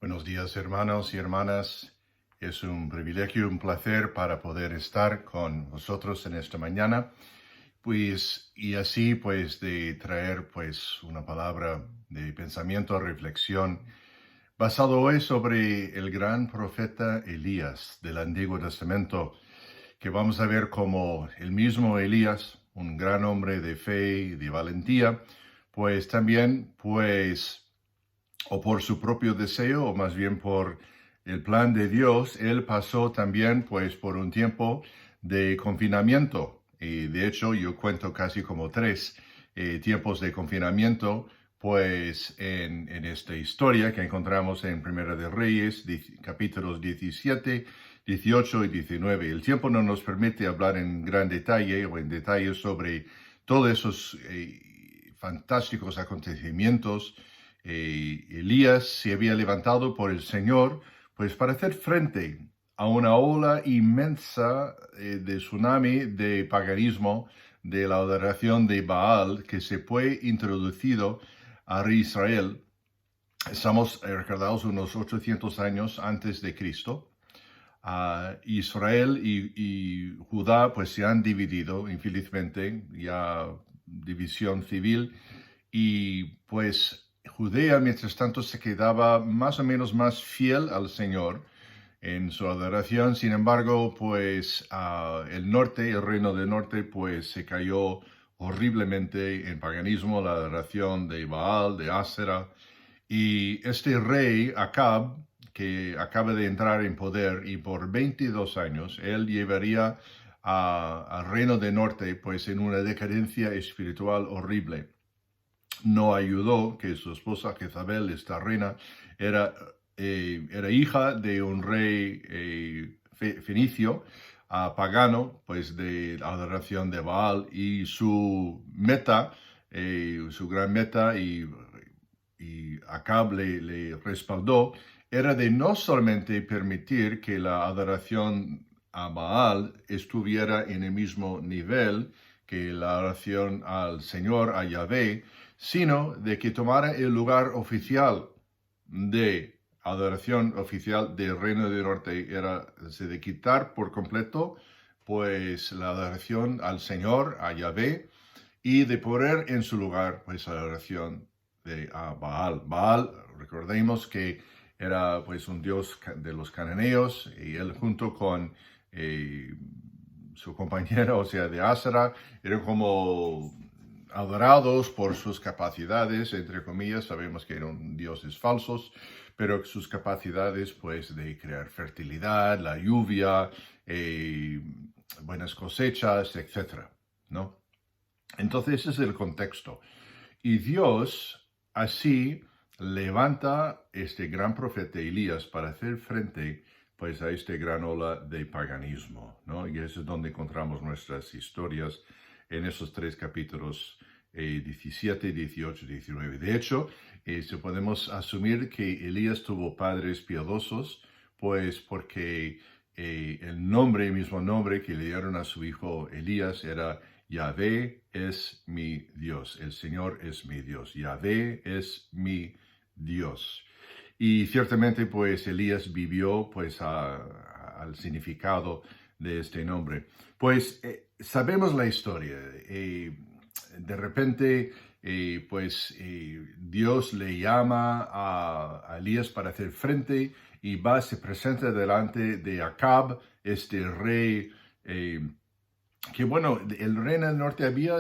Buenos días, hermanos y hermanas. Es un privilegio, un placer para poder estar con vosotros en esta mañana. Y así, de traer, una palabra de pensamiento, reflexión, basado hoy sobre el gran profeta Elías del Antiguo Testamento, que vamos a ver como el mismo Elías, un gran hombre de fe y de valentía, también, o por su propio deseo, o más bien por el plan de Dios, él pasó también, por un tiempo de confinamiento. Y de hecho, yo cuento casi como tres tiempos de confinamiento, en esta historia que encontramos en Primera de Reyes, capítulos 17, 18 y 19. El tiempo no nos permite hablar en gran detalle o en detalle sobre todos esos fantásticos acontecimientos. Elías se había levantado por el Señor, para hacer frente a una ola inmensa de tsunami de paganismo, de la adoración de Baal que se fue introducido a Israel. Estamos recordados unos 800 años antes de Cristo. Israel y Judá se han dividido infelizmente, ya división civil, y Judea mientras tanto se quedaba más o menos más fiel al Señor en su adoración. Sin embargo, el norte, el reino del norte, se cayó horriblemente en paganismo, la adoración de Baal, de Asera. Y este rey, Acab, que acaba de entrar en poder, y por 22 años, él llevaría al reino del norte, en una decadencia espiritual horrible. No ayudó que su esposa Jezabel, esta reina, era hija de un rey fenicio, pagano, de adoración de Baal, y su meta, su gran meta, y Acab le respaldó, era de no solamente permitir que la adoración a Baal estuviera en el mismo nivel que la adoración al Señor, a Yahvé, sino de que tomara el lugar oficial de adoración oficial del Reino del Norte, era de quitar por completo la adoración al Señor, a Yahvé, y de poner en su lugar la adoración a Baal. Baal, recordemos que era un dios de los cananeos, y él junto con su compañera, o sea, de Asera, eran como adorados por sus capacidades, entre comillas. Sabemos que eran dioses falsos, pero sus capacidades de crear fertilidad, la lluvia, buenas cosechas, etcétera, ¿no? Entonces ese es el contexto. Y Dios así levanta este gran profeta Elías para hacer frente a este gran ola de paganismo, ¿no? Y eso es donde encontramos nuestras historias en esos tres capítulos, 17, 18 y 19. De hecho, podemos asumir que Elías tuvo padres piadosos, porque el mismo nombre que le dieron a su hijo Elías era Yahvé es mi Dios, el Señor es mi Dios, Yahvé es mi Dios. Y ciertamente Elías vivió al significado de este nombre. Sabemos la historia. De repente Dios le llama a Elías para hacer frente, y se presenta delante de Acab, este rey que el reino del norte había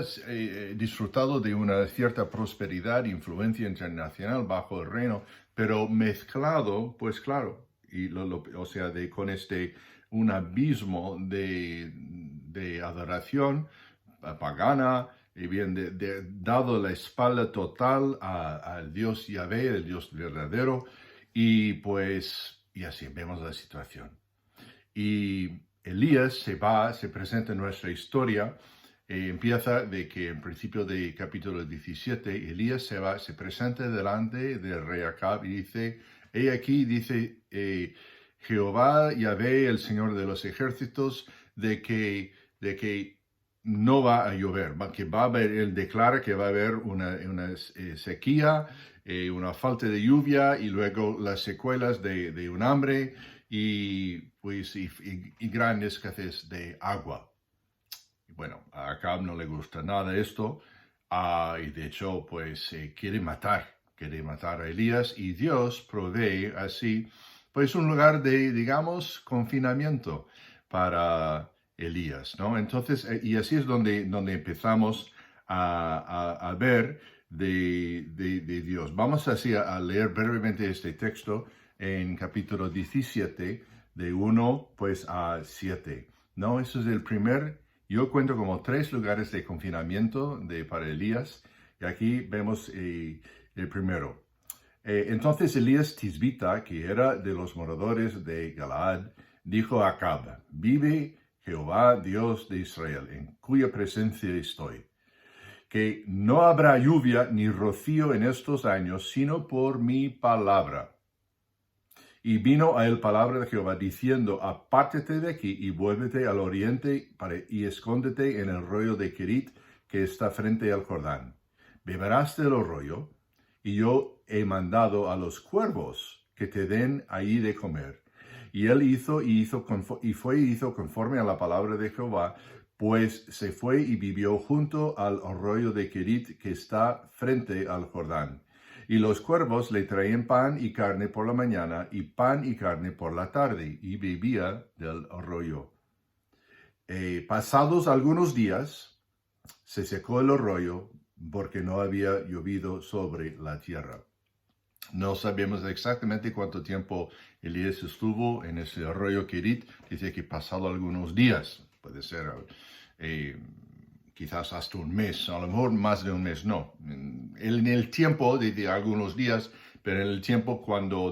disfrutado de una cierta prosperidad, influencia internacional bajo el reino, pero mezclado, claro, con un abismo de adoración pagana, y bien, dado la espalda total al Dios Yahvé, el Dios verdadero, y así vemos la situación. Y Elías se presenta en nuestra historia. Empieza de que en principio de capítulo 17, Elías se presenta delante del rey Acab y dice, he aquí, dice Jehová, Yahvé, el Señor de los ejércitos, de que no va a llover, que va a haber, él declara que va a haber una sequía, una falta de lluvia y luego las secuelas de un hambre y, pues, y gran escasez de agua. Bueno, a Acab no le gusta nada esto, y de hecho, pues quiere matar a Elías, y Dios provee así, pues un lugar de, digamos, confinamiento para Elías, ¿no? Entonces, y así es donde empezamos a ver de Dios. Vamos así a leer brevemente este texto en capítulo 17, de 1 pues a 7, ¿no? Eso es el primer. Yo cuento como 3 lugares de confinamiento para Elías, y aquí vemos el primero. Entonces Elías Tisbita, que era de los moradores de Galaad, dijo a Acab: vive Jehová, Dios de Israel, en cuya presencia estoy, que no habrá lluvia ni rocío en estos años, sino por mi palabra. Y vino a él palabra de Jehová, diciendo: apártate de aquí y vuélvete al oriente y escóndete en el arroyo de Kerit, que está frente al Jordán. Beberás del arroyo, y yo he mandado a los cuervos que te den ahí de comer. Y él hizo conforme a la palabra de Jehová, pues se fue y vivió junto al arroyo de Kerit, que está frente al Jordán. Y los cuervos le traían pan y carne por la mañana, y pan y carne por la tarde, y bebía del arroyo. Pasados algunos días, se secó el arroyo, porque no había llovido sobre la tierra. No sabemos exactamente cuánto tiempo Elías estuvo en ese arroyo Kerit. Dice que pasado algunos días, puede ser quizás hasta un mes, a lo mejor más de un mes, no. En el tiempo de algunos días, pero en el tiempo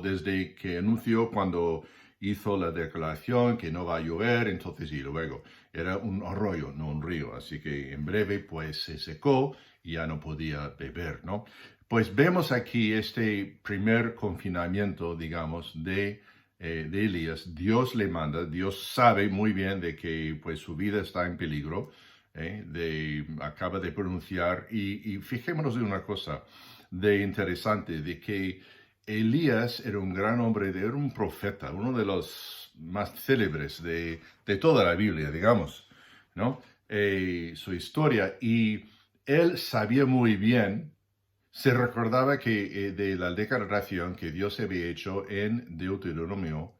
desde que anunció, cuando hizo la declaración que no va a llover, entonces y luego era un arroyo, no un río, así que en breve pues se secó y ya no podía beber, ¿no? Pues vemos aquí este primer confinamiento, digamos, de Elías. Dios le manda, Dios sabe muy bien de que pues su vida está en peligro, acaba de pronunciar, y fijémonos en una cosa de interesante, de que Elías era un gran hombre, era un profeta, uno de los más célebres de toda la Biblia, digamos, ¿no? Su historia, y él sabía muy bien, se recordaba que de la declaración que Dios había hecho en Deuteronomio,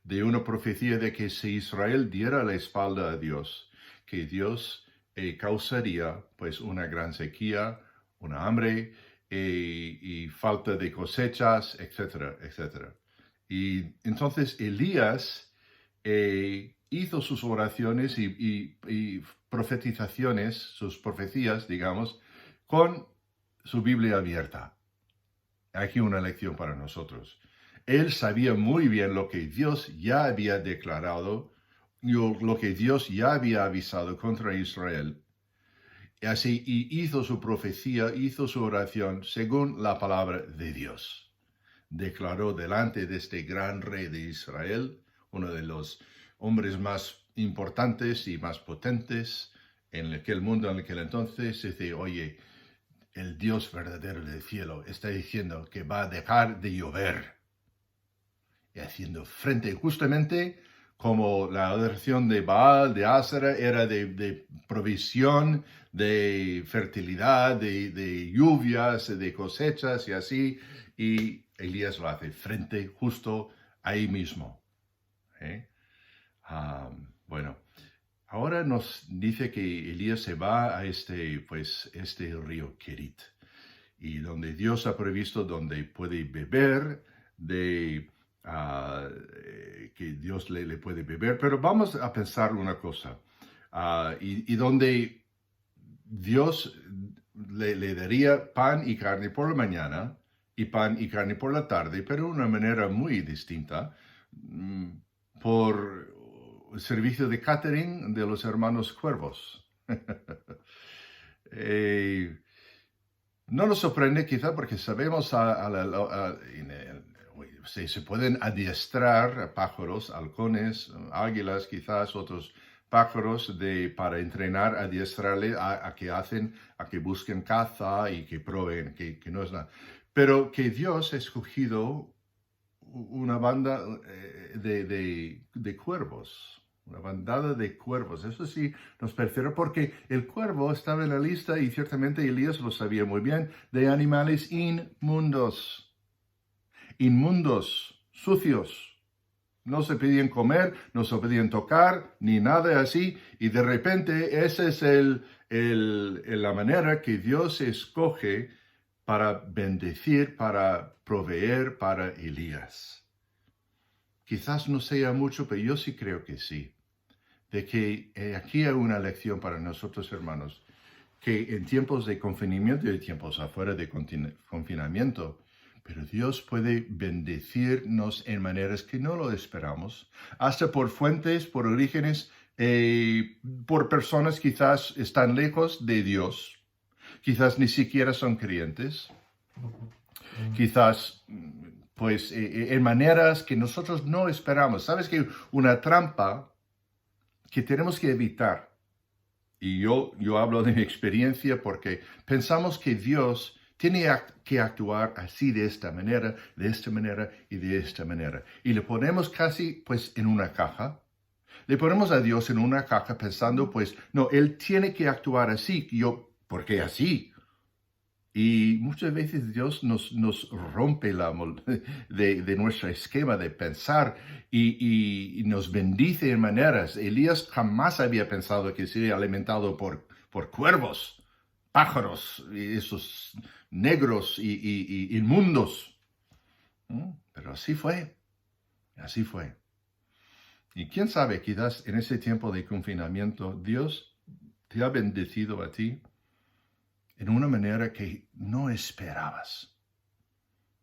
de una profecía de que si Israel diera la espalda a Dios, que Dios causaría pues una gran sequía, una hambre y falta de cosechas, etcétera, etcétera. Y entonces Elías hizo sus oraciones y profetizaciones, sus profecías, digamos, con su Biblia abierta. Aquí una lección para nosotros. Él sabía muy bien lo que Dios ya había declarado, lo que Dios ya había avisado contra Israel. Así, y hizo su profecía, hizo su oración según la palabra de Dios. Declaró delante de este gran rey de Israel, uno de los hombres más importantes y más potentes en aquel mundo en aquel entonces, dice: oye, el Dios verdadero del cielo está diciendo que va a dejar de llover, y haciendo frente justamente como la adoración de Baal, de Asera, era de provisión, de fertilidad, de lluvias, de cosechas y así, y Elías lo hace frente justo ahí mismo. Bueno, ahora nos dice que Elías se va a este río Kerit, y donde Dios ha previsto donde puede beber, que Dios le puede beber. Pero vamos a pensar una cosa, y donde Dios le daría pan y carne por la mañana y pan y carne por la tarde, pero de una manera muy distinta, por el servicio de catering de los hermanos Cuervos. No nos sorprende quizá porque sabemos se pueden adiestrar pájaros, halcones, águilas, quizás otros pájaros para entrenar, adiestrarle a que busquen caza y que proveen, que no es nada. pero que Dios ha escogido una banda de cuervos, una bandada de cuervos. Eso sí nos prefiero porque el cuervo estaba en la lista y ciertamente Elías lo sabía muy bien, de animales inmundos, sucios. No se pedían comer, no se podían tocar, ni nada así. Y de repente esa es la manera que Dios escoge para bendecir, para proveer para Elías. Quizás no sea mucho, pero yo sí creo que sí. De que aquí hay una lección para nosotros, hermanos, que en tiempos de confinamiento y en tiempos afuera de confinamiento, pero Dios puede bendecirnos en maneras que no lo esperamos, hasta por fuentes, por orígenes, por personas quizás están lejos de Dios, quizás ni siquiera son creyentes, quizás pues en maneras que nosotros no esperamos. ¿Sabes que una trampa que tenemos que evitar? Y yo hablo de mi experiencia porque pensamos que Dios tiene que actuar así, de esta manera y de esta manera. Y le ponemos casi pues en una caja. Le ponemos a Dios en una caja pensando pues, no, Él tiene que actuar así. ¿Por qué así? Y muchas veces Dios nos rompe de nuestro esquema de pensar y nos bendice en maneras. Elías jamás había pensado que sería alimentado por cuervos, pájaros, esos negros y inmundos. Pero así fue, así fue. Y quién sabe, quizás en ese tiempo de confinamiento, Dios te ha bendecido a ti en una manera que no esperabas.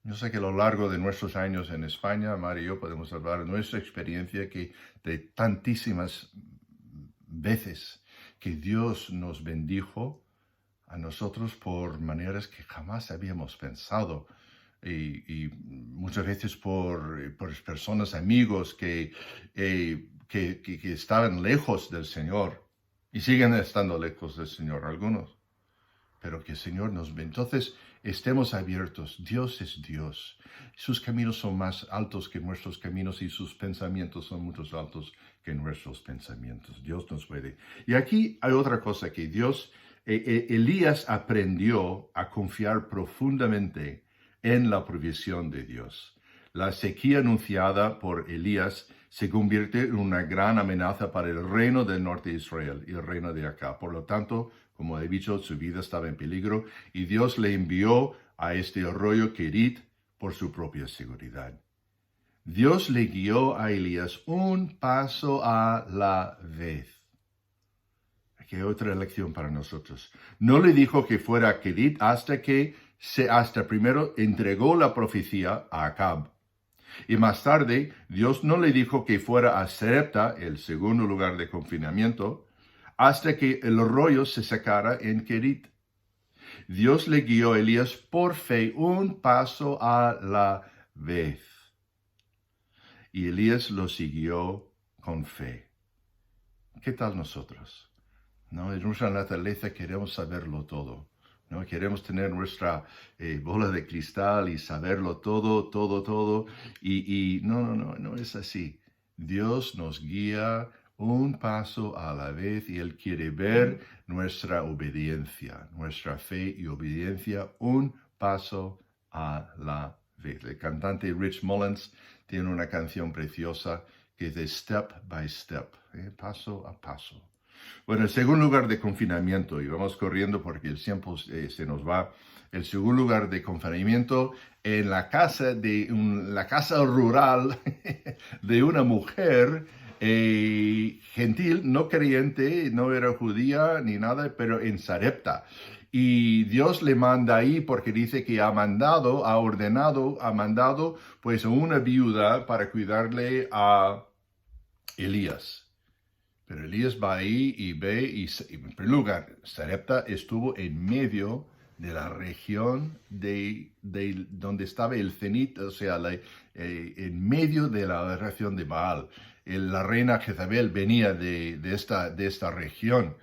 Yo sé que a lo largo de nuestros años en España, Mari y yo podemos hablar de nuestra experiencia que de tantísimas veces que Dios nos bendijo a nosotros por maneras que jamás habíamos pensado. Y muchas veces por personas, amigos que estaban lejos del Señor y siguen estando lejos del Señor algunos. Pero que el Señor nos ve. Entonces, estemos abiertos. Dios es Dios. Sus caminos son más altos que nuestros caminos y sus pensamientos son mucho más altos que nuestros pensamientos. Dios nos puede. Y aquí hay otra cosa que Elías aprendió a confiar profundamente en la provisión de Dios. La sequía anunciada por Elías se convierte en una gran amenaza para el reino del norte de Israel y el reino de acá. Por lo tanto, como he dicho, su vida estaba en peligro y Dios le envió a este arroyo Kerit por su propia seguridad. Dios le guió a Elías un paso a la vez. Aquí hay otra lección para nosotros. No le dijo que fuera a Kerit hasta primero entregó la profecía a Acab. Y más tarde, Dios no le dijo que fuera a Sarepta, el segundo lugar de confinamiento, hasta que el arroyo se secara en Kerit. Dios le guió a Elías por fe, un paso a la vez. Y Elías lo siguió con fe. ¿Qué tal nosotros? ¿No? En nuestra naturaleza queremos saberlo todo. ¿No? Queremos tener nuestra bola de cristal y saberlo todo. Y no es así. Dios nos guía un paso a la vez y Él quiere ver nuestra obediencia, nuestra fe y obediencia, un paso a la vez. El cantante Rich Mullins tiene una canción preciosa que es de Step by Step, paso a paso. Bueno, el segundo lugar de confinamiento, y vamos corriendo porque el tiempo se nos va. El segundo lugar de confinamiento en la casa la casa rural de una mujer gentil, no creyente, no era judía ni nada, pero en Sarepta. Y Dios le manda ahí porque dice que ha mandado pues a una viuda para cuidarle a Elías. Pero Elías va ahí y ve, y en primer lugar, Sarepta estuvo en medio de la región de donde estaba el cenit, o sea, en medio de la región de Baal. La reina Jezabel venía de esta región.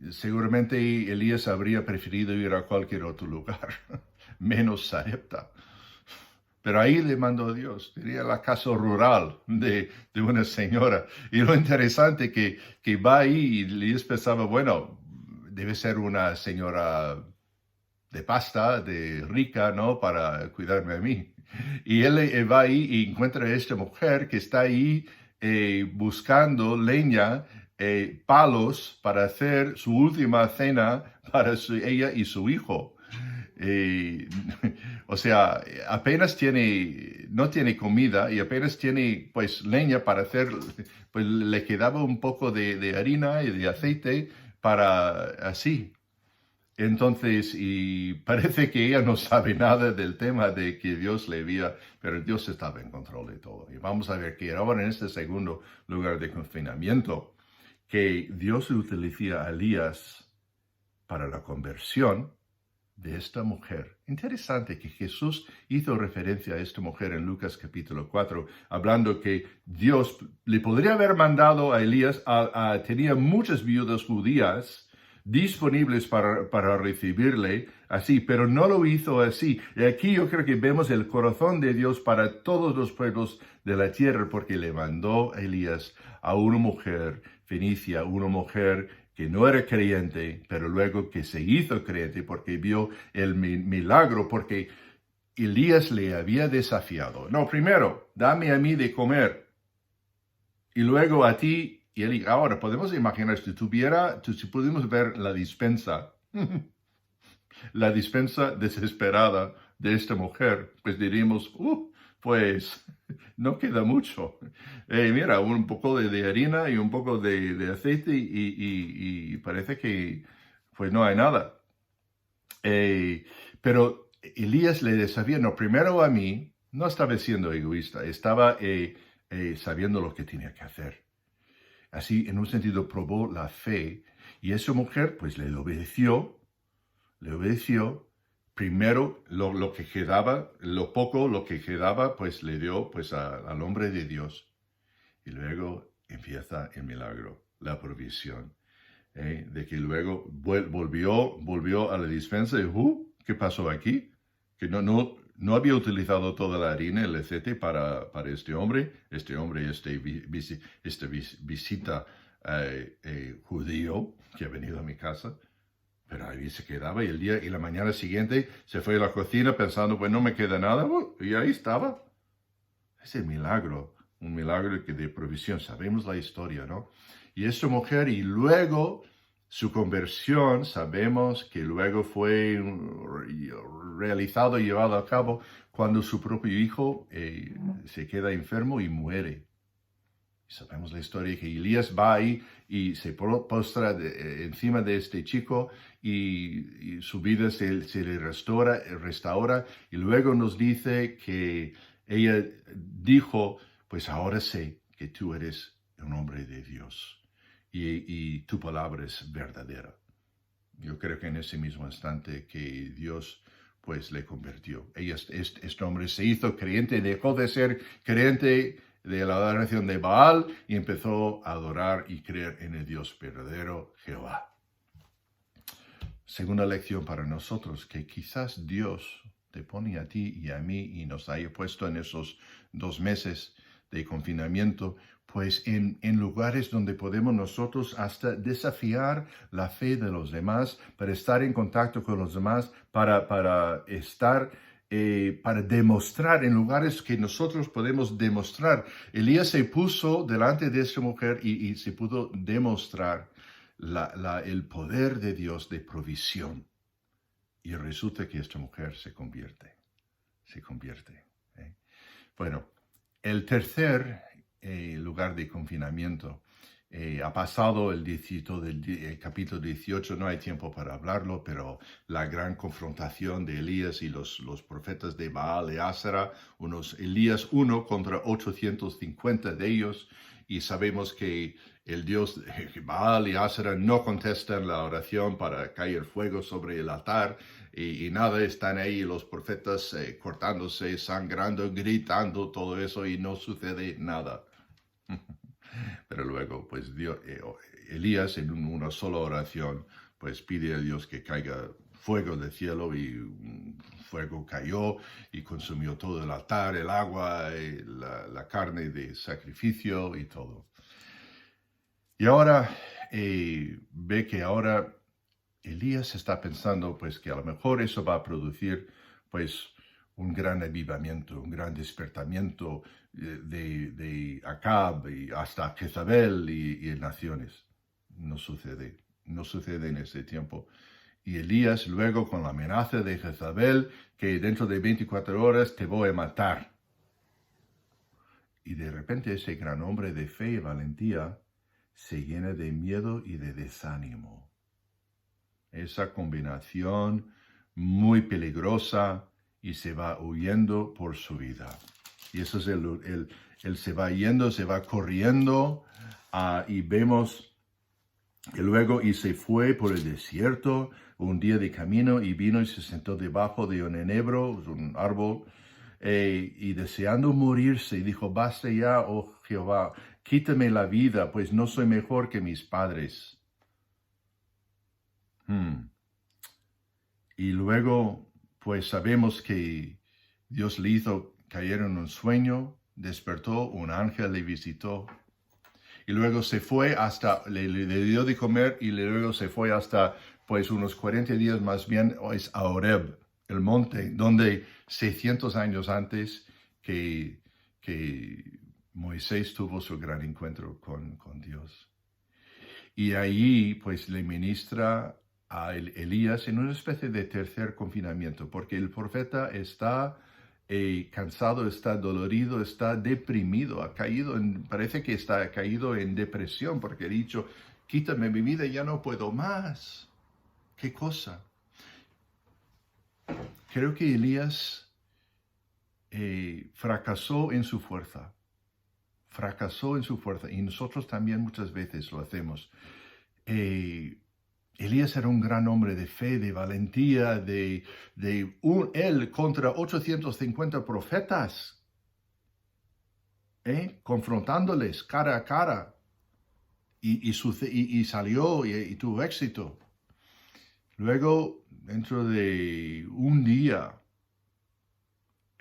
Seguramente Elías habría preferido ir a cualquier otro lugar. menos Sarepta. Pero ahí le mandó Dios. Tenía la casa rural de una señora. Y lo interesante que va ahí y Elías pensaba, bueno, debe ser una señora de pasta, de rica, ¿no? Para cuidarme a mí. Y él va ahí y encuentra a esta mujer que está ahí buscando leña, palos para hacer su última cena para ella y su hijo. Eh, o sea, apenas no tiene comida y apenas tiene pues leña para hacer, pues le quedaba un poco de harina y de aceite para así. Entonces, y parece que ella no sabe nada del tema de que Dios le había, pero Dios estaba en control de todo. Y vamos a ver que ahora en este segundo lugar de confinamiento, que Dios utiliza a Elías para la conversión de esta mujer. Interesante que Jesús hizo referencia a esta mujer en Lucas capítulo 4, hablando que Dios le podría haber mandado a Elías, tenía muchas viudas judías disponibles para recibirle así, pero no lo hizo así. Y aquí yo creo que vemos el corazón de Dios para todos los pueblos de la tierra, porque le mandó a Elías a una mujer fenicia, una mujer que no era creyente, pero luego que se hizo creyente porque vio el milagro, porque Elías le había desafiado. No, primero, dame a mí de comer, y luego a ti. Y él, ahora podemos imaginar, si pudimos ver la dispensa, la dispensa desesperada de esta mujer, pues diríamos, pues no queda mucho. Mira, un poco de harina y un poco de aceite y parece que pues no hay nada. Pero Elías le desafía, no, primero a mí, no estaba siendo egoísta, estaba sabiendo lo que tenía que hacer. Así, en un sentido, probó la fe y esa mujer pues le obedeció. Primero lo que quedaba, lo que quedaba, pues le dio pues al hombre de Dios. Y luego empieza el milagro, la provisión. De que luego volvió a la dispensa y ¿qué pasó aquí? Que no había utilizado toda la harina, el aceite para este hombre. Este hombre, visita judío que ha venido a mi casa. Pero ahí se quedaba y la mañana siguiente se fue a la cocina pensando, pues no me queda nada, y ahí estaba. Es el milagro, un milagro de provisión. Sabemos la historia, ¿no? Y esta mujer, y luego su conversión, sabemos que luego fue realizado y llevado a cabo cuando su propio hijo se queda enfermo y muere. Sabemos la historia que Elías va ahí y se postra encima de este chico y su vida se le restaura y luego nos dice que ella dijo, pues ahora sé que tú eres un hombre de Dios y tu palabra es verdadera. Yo creo que en ese mismo instante que Dios pues le convirtió. Este hombre se hizo creyente, dejó de ser creyente de la adoración de Baal y empezó a adorar y creer en el Dios verdadero, Jehová. Segunda lección para nosotros, que quizás Dios te pone a ti y a mí y nos haya puesto en esos 2 meses de confinamiento, pues en lugares donde podemos nosotros hasta desafiar la fe de los demás, para estar en contacto con los demás, para estar para demostrar en lugares que nosotros podemos demostrar. Elías se puso delante de esta mujer y se pudo demostrar el poder de Dios de provisión. Y resulta que esta mujer se convierte. Bueno, el tercer lugar de confinamiento ha pasado el capítulo 18, no hay tiempo para hablarlo, pero la gran confrontación de Elías y los profetas de Baal y Asera, Elías 1 contra 850 de ellos, y sabemos que el Dios Baal y Asera no contestan la oración para caer fuego sobre el altar, y nada, están ahí los profetas cortándose, sangrando, gritando, todo eso, y no sucede nada. Pero luego, pues Elías en una sola oración, pues pide a Dios que caiga fuego del cielo y un fuego cayó y consumió todo el altar, el agua, la carne de sacrificio y todo. Y ahora ve que ahora Elías está pensando pues que a lo mejor eso va a producir pues un gran avivamiento, un gran despertamiento de Acab y hasta Jezabel y naciones. No sucede, no sucede en ese tiempo. Y Elías luego con la amenaza de Jezabel que dentro de 24 horas te voy a matar. Y de repente ese gran hombre de fe y valentía se llena de miedo y de desánimo. Esa combinación muy peligrosa y se va huyendo por su vida. Y eso es él se va yendo, se va corriendo y vemos que luego y se fue por el desierto un día de camino y vino y se sentó debajo de un enebro, un árbol, y deseando morirse, y dijo, basta ya, oh Jehová, quítame la vida, pues no soy mejor que mis padres. Y luego, pues sabemos que Dios le hizo caer en un sueño, despertó, un ángel le visitó, y luego se fue hasta, le dio de comer, y luego se fue hasta, pues unos 40 días más bien, es a Horeb, el monte, donde 600 años antes que Moisés tuvo su gran encuentro con Dios. Y allí, pues, le ministra a Elías en una especie de tercer confinamiento, porque el profeta está cansado, está dolorido, está deprimido, parece que está caído en depresión, porque ha dicho, quítame mi vida, ya no puedo más. ¿Qué cosa? Creo que Elías fracasó en su fuerza. Fracasó en su fuerza, y nosotros también muchas veces lo hacemos. Elías era un gran hombre de fe, de valentía, él contra 850 profetas, confrontándoles cara a cara, y salió y tuvo éxito. Luego, dentro de un día,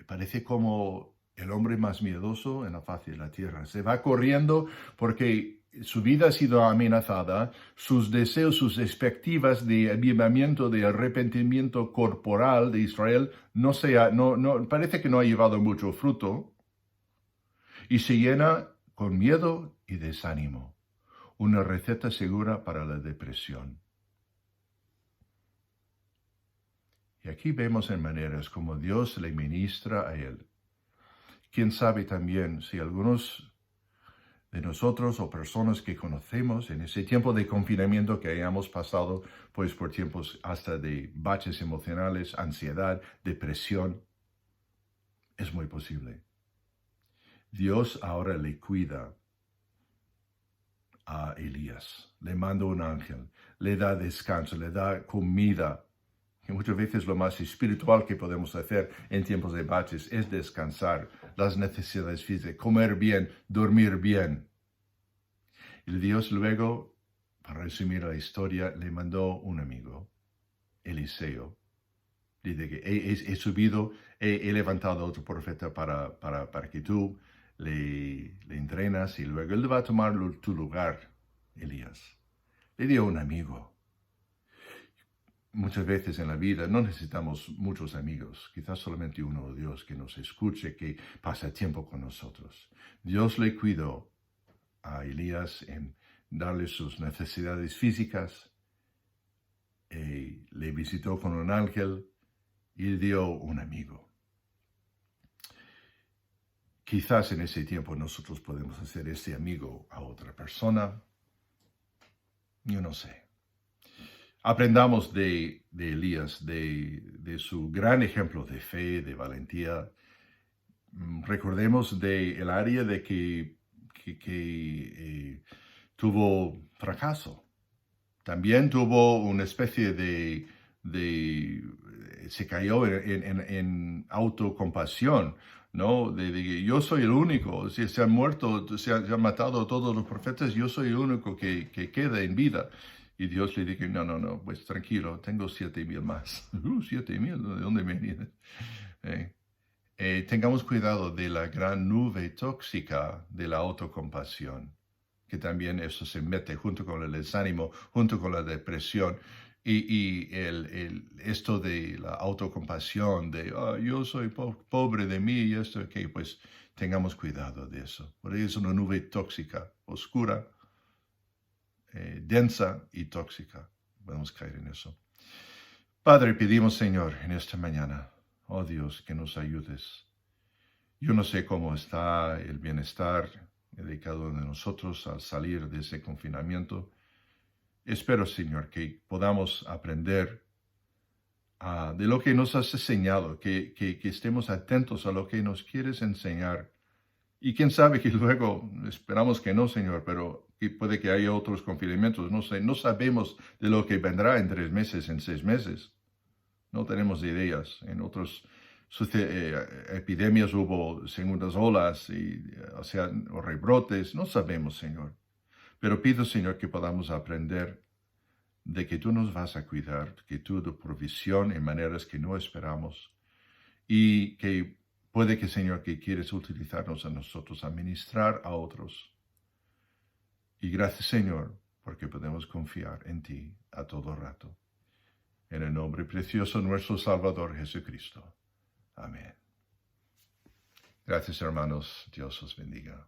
parece como el hombre más miedoso en la faz de la tierra. Se va corriendo porque su vida ha sido amenazada, sus deseos, sus expectativas de avivamiento, de arrepentimiento corporal de Israel, parece que no ha llevado mucho fruto, y se llena con miedo y desánimo. Una receta segura para la depresión. Y aquí vemos en maneras como Dios le ministra a él. Quién sabe también si algunos de nosotros o personas que conocemos en ese tiempo de confinamiento que hayamos pasado, pues por tiempos hasta de baches emocionales, ansiedad, depresión, es muy posible. Dios ahora le cuida a Elías, le manda un ángel, le da descanso, le da comida. Y muchas veces lo más espiritual que podemos hacer en tiempos de baches es descansar, las necesidades físicas, comer bien, dormir bien. Y Dios luego, para resumir la historia, le mandó un amigo, Eliseo. Dice que he subido, he levantado a otro profeta para que tú le entrenas y luego él va a tomar tu lugar, Elías. Le dio un amigo. Muchas veces en la vida no necesitamos muchos amigos, quizás solamente uno, Dios, que nos escuche, que pasa tiempo con nosotros. Dios le cuidó a Elías en darle sus necesidades físicas, le visitó con un ángel y le dio un amigo. Quizás en ese tiempo nosotros podemos hacer ese amigo a otra persona. Yo no sé. Aprendamos de Elías, de su gran ejemplo de fe, de valentía. Recordemos del área de que tuvo fracaso. También tuvo una especie se cayó en autocompasión, ¿no? De yo soy el único, si se han muerto, se han matado todos los profetas, yo soy el único que queda en vida. Y Dios le dijo, no, pues tranquilo, tengo 7,000 más. 7,000, ¿de dónde vienen? Tengamos cuidado de la gran nube tóxica de la autocompasión, que también eso se mete junto con el desánimo, junto con la depresión, esto de la autocompasión, de yo soy pobre de mí y esto, que pues tengamos cuidado de eso. Porque es una nube tóxica, oscura, densa y tóxica. Podemos caer en eso. Padre, pedimos, Señor, en esta mañana, oh Dios, que nos ayudes. Yo no sé cómo está el bienestar de cada uno de nosotros al salir de ese confinamiento. Espero, Señor, que podamos aprender de lo que nos has enseñado, que estemos atentos a lo que nos quieres enseñar. Y quién sabe que luego, esperamos que no, Señor, pero que puede que haya otros confinamientos. No sé, no sabemos de lo que vendrá en 3 meses, en 6 meses. No tenemos ideas. En otras epidemias hubo segundas olas, o rebrotes. No sabemos, Señor. Pero pido, Señor, que podamos aprender de que tú nos vas a cuidar, que tú de provisión en maneras que no esperamos y que puede que, Señor, que quieres utilizarnos a nosotros a ministrar a otros. Y gracias, Señor, porque podemos confiar en ti a todo rato. En el nombre precioso de nuestro Salvador Jesucristo. Amén. Gracias, hermanos. Dios os bendiga.